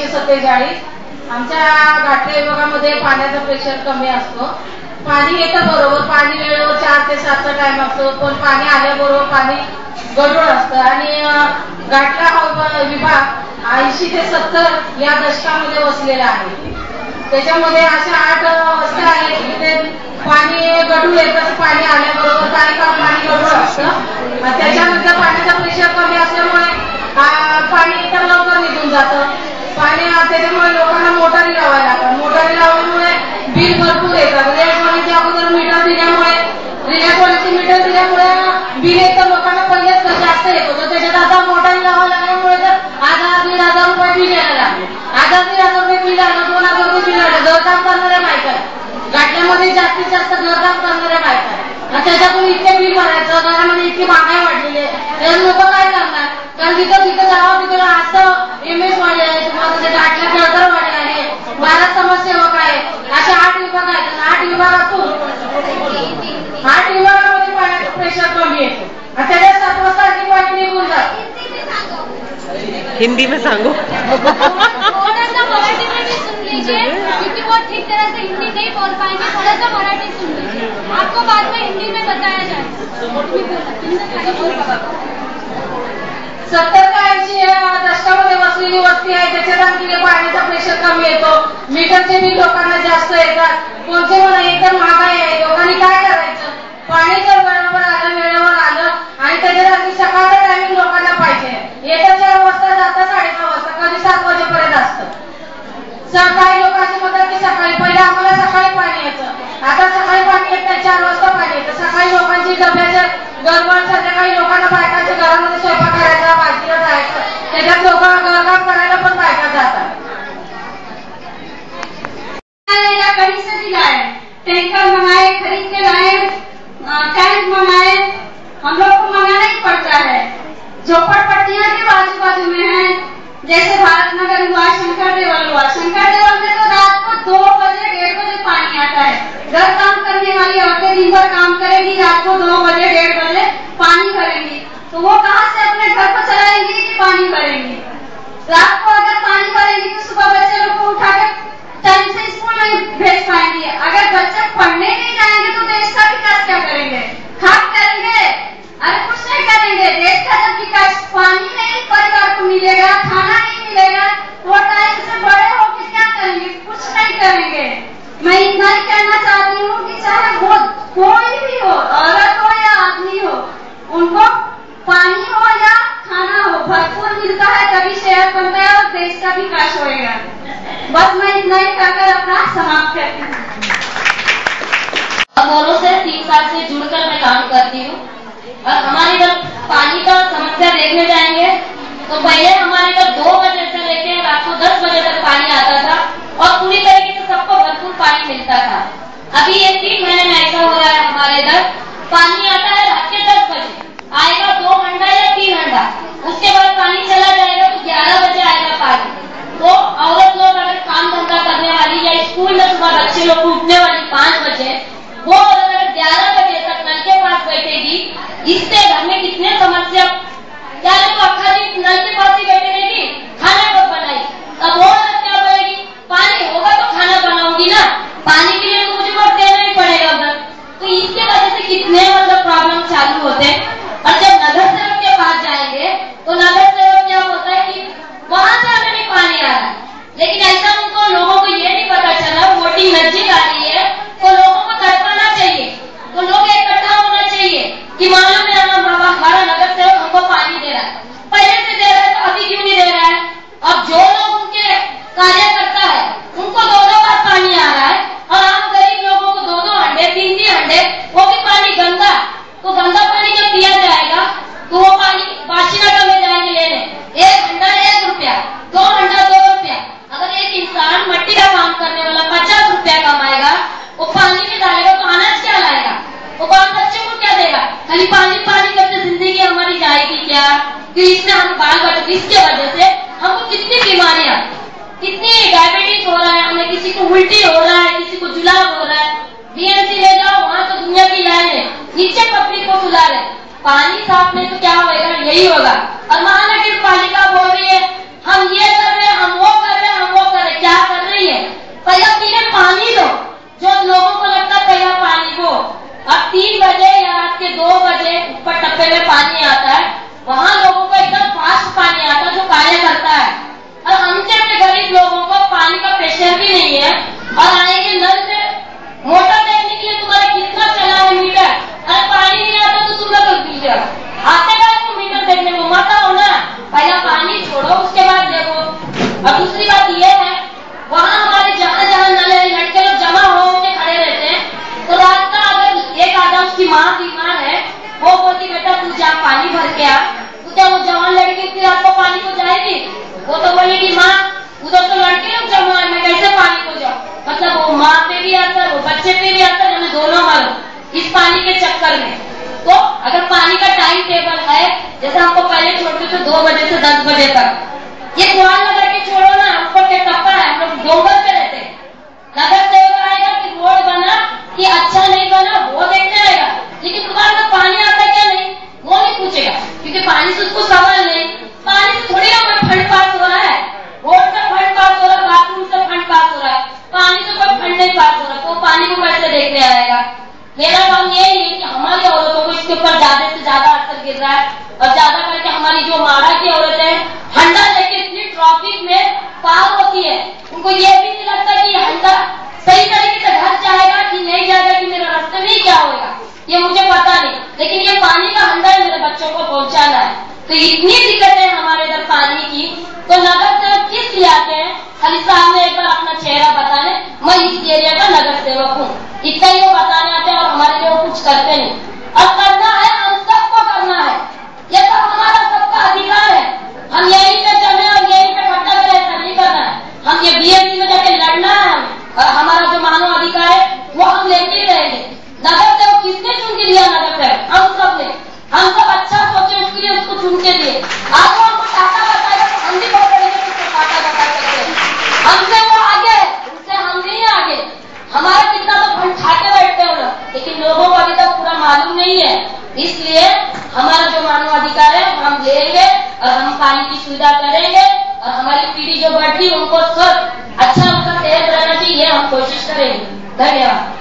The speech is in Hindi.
247. आमच्या घाटले विभागामध्ये पाण्याचा प्रेशर कमी असतो. पाणी येतं बरोबर, पाणी वेळेवर 4 ते 7चा टाइम असतो, पण पाणी आल्याबरोबर पाणी गडबड असतं. आणि घाटला हा विभाग 80 ते 70 या दशकामध्ये वसलेला आहे. त्याच्यामध्ये अशा 8 वस्त्या आहेत की ते पाणी गढूळ येतं. पाणी आल्याबरोबर काही काळ पाणी गढूळ असतं. त्याच्यानंतर पाण्याचा प्रेशर कमी असल्यामुळे पाणी इतर लवकर निघून जातं. पाणी त्याच्यामुळे लोकांना मोटारी लावायला लागतात. मोटारी लावल्यामुळे बिल भरपूर येतात. रिलायन्सवाल्याची अगोदर मीटर दिल्यामुळे मीटर दिल्यामुळे बिल येतं लोकांना पहिलेच जास्त येत होतं. त्याच्यात आता मोटारी लावायला लागल्यामुळे तर 1000-1500 रुपये बिल यायला लागले. 1000-1500 रुपये बिल आलं, 2000 रुपये बिल आलं. घरकाम करणाऱ्या बायका घाटल्यामध्ये जास्तीत जास्त घरकाम करणाऱ्या बायका त्याच्यातून इतके बिल भरायचं. घरामध्ये इतकी महागाई वाढलेली आहे. लोक काय करणार? कारण तिथं जावं तिथं असं एमएस वाले आहे, तुम्हाला घाटल्या केळकर वाले आहे, भारत समाजसेवक आहे. असे 8 विभाग आहेत. 8 विभागामध्ये पाण्याचं प्रेशर कमी येतो. आणि त्याच्यात 7 वाजता आणखी पाणी निघून जातं. हिंदी में सांगो. थोड़ा सा मराठी में भी सुन लीजिए, क्योंकि वो ठीक तरह से हिंदी नहीं बोल पाएंगे. थोड़ा सा मराठी सुन लीजिए, आपको बाद में हिंदी में बताया जाएगा. 70 ते 80 दशकामध्ये वसलेली वस्ती आहे. त्याच्यात आणखी पाण्याचा प्रेशर कमी येतो. मीटरचे बिल लोकांना जास्त येतात. कोणते म्हणा एकदम महागाई आहे. लोकांनी काय करायचं? पाणी जर बरोबर आलं, वेळेवर आलं आणि त्याच्यात आणखी सकाळचा टायमिंग लोकांना पाहिजे. येतं 4 वाजता, जातं 6:30 वाजता, कधी 7 वाजेपर्यंत असतं. काही लोक असे म्हणतात की सकाळी, पहिले आम्हाला सकाळी पाणी येतं, आता सकाळी पाणी येत नाही, 4 वाजता पाणी येतं. सकाळी लोकांची डब्याच्या गडबड, संध्याकाळी लोकांना बायकांच्या घरामध्ये स्वयंपाक करायचा, भाजीला जायचं, त्याच्यात लोक काम करायला पण बायका जातात. कहीं से भी लाए, टैंकर मंगाए, खरीद के लाए, टैंक मंगाए, हम लोग को मंगाना ही पड़ता है. झोपड़पट्टियां के बाजू बाजू में है, जैसे भारत नगर हुआ, शंकर देवल हुआ. शंकर देवल में तो रात को 2 बजे 1:30 बजे पानी आता है. घर काम करने वाली औरतें दिन भर काम करेगी, रात को 2 बजे 1:30 बजे पानी भरेंगी. तो वो कहाँ से अपने घर को चलाएंगी कि पानी भरेंगी? रात को अगर पानी भरेंगी तो सुबह बच्चे लोग को उठाकर टाइम से स्कूल नहीं भेज पाएंगे. अगर बच्चे पढ़ने नहीं जाएंगे तो देश का विकास क्या करेंगे? खाक करेंगे? अरे कुछ नहीं करेंगे. देश का जब विकास पानी नहीं परिवार को मिलेगा, खाना नहीं मिलेगा, वो टाइम से बड़े होकर क्या करेंगे? कुछ नहीं करेंगे. मैं इतना ही कहना चाहती हूँ कि चाहे वो कोई भी हो, औरत हो या आदमी हो, उनको पानी हो या खाना हो भरपूर मिलता है, तभी शहर बनता है और देश का विकास होएगा. बस मैं इतना ही कहकर अपना समाप्त करती हूँ. दोनों से 3 साल से जुड़कर मैं काम करती हूँ और हमारे इधर पानी का समस्या देखने जाएंगे तो पहले हमारे इधर 2 बजे से लेकर रात को 10 बजे तक पानी आता था और पूरी तरीके से सबको भरपूर पानी मिलता था. अभी ये 3 महीने में ऐसा हो रहा है, हमारे इधर पानी आता है रात के 10 बजे, आएगा 2 घंटा या 3 घंटा, उसके बाद पानी चला जाएगा तो 11 बजे आएगा पानी. तो औरत लोग अगर काम धंधा करने वाली या स्कूल में सुबह बच्चे लोग उठने वाली 5 बजे, वो अगर 11 बजे तक नल के पास बैठेगी, इससे घर में कितने समस्या. क्या तो अखा दिन नल के पास ही बैठे रहेगी, खाना कब बनाई? तब वो क्या बोलेगी? पानी होगा तो खाना बनाऊंगी ना, पानी के लिए तो मुझे वोट देना ही पड़ेगा उधर. तो इसके वजह से कितने प्रॉब्लम चालू होते हैं. और जब नगर सेवक के पास जाएंगे तो नगर सेवक क्या बोलता है कि वहां से हमें नहीं पानी आ रहा. लेकिन ऐसा उनको लोगों को ये नहीं पता चला, वोटिंग नजदीक आ रही है तो लोगों को तड़पाना चाहिए, तो लोग इकट्ठा होना चाहिए कि मालूम है हमारा नगर सेवक हमको पानी दे रहा है, पहले से दे रहा है तो अभी क्यों नहीं दे रहा है. अब जो लोग उनके कार्यकर्ता है उनको 2-2 बार पानी आ रहा है और आम गरीब लोगों को 2-2 हंडे 3-3 हंडे, वो भी पानी गंदा. तो गंदा पानी जब पिया जाएगा तो वो पानी बाशिंदा में जाएंगे लेने. 1 हंडा 1 रुपया, 2 हंडा 2 रुपया. अगर एक इंसान मट्टी का काम करने वाला 50 रुपया कमाएगा, वो पानी में डालेगा तो अनाज क्या लाएगा? वो बाल बच्चे को क्या देगा? खाली पानी पानी करके जिंदगी हमारी जाएगी क्या? फिर इसमें हम बाल बच्चे, इसके वजह से हमको कितनी बीमारियां, कितनी डायबिटीज हो रहा है, हमें किसी को उल्टी हो रहा है, किसी को जुलाब हो रहा है. बीएमसी ले जाओ, वहां तो दुनिया की लाइन है, नीचे पब्लिक को बुला रहे. पानी साफ में तो क्या होगा? यही होगा. और महानगर पालिका बोल रही है हम ये कर रहे हैं, हम वो कर रहे हैं, पार होती है, उनको ये भी नहीं लगता कि हंडा सही तरीके से घर जाएगा कि नहीं जाएगा, कि मेरा रास्ते में क्या होगा, ये मुझे पता नहीं, लेकिन ये पानी का हंडा है, मेरे बच्चों को पहुंचाना है। तो इतनी दिक्कतें हमारे इधर पानी की, तो नगर सेवक किस लिए आते हैं? खाली सामने एक बार अपना चेहरा बताने, मैं इस एरिया का नगर सेवक हूँ, इतना ही वो बताने आते हैं और हमारे लिए वो कुछ करते नहीं। अब करना है, हम सबको करना है, ये सब हमारा सबका अधिकार है। हम यहीं पे जमे और यहीं पे खट्टा करे, ऐसा नहीं करना है। हम ये बीएमसी में जाके लड़ना है हमें, और हमारा जो मानव अधिकार है वो हम लेके ही रहेंगे। नगर सेवक किसने चुन के दिया? नगर सेवक हम सब ने, हम सब अच्छा सोचे उसके लिए उसको चुन के दिए। आज वो हमको टाका बताएगा तो हम भी पकड़ेंगे उसको टाका बता सकते हैं। हमसे वो आगे है, उससे हम नहीं आगे। हमारा कितना तो फंड छाके बैठते हैं लोग, लेकिन लोगों को अभी तक पूरा मालूम नहीं है। इसलिए हमारा जो मानव अधिकार है हम लेंगे और हम पानी की सुविधा करेंगे, और हमारी पीढ़ी जो बढ़ती है उनको सब अच्छा उनका सेहत रहना चाहिए, हम कोशिश करेंगे। धन्यवाद।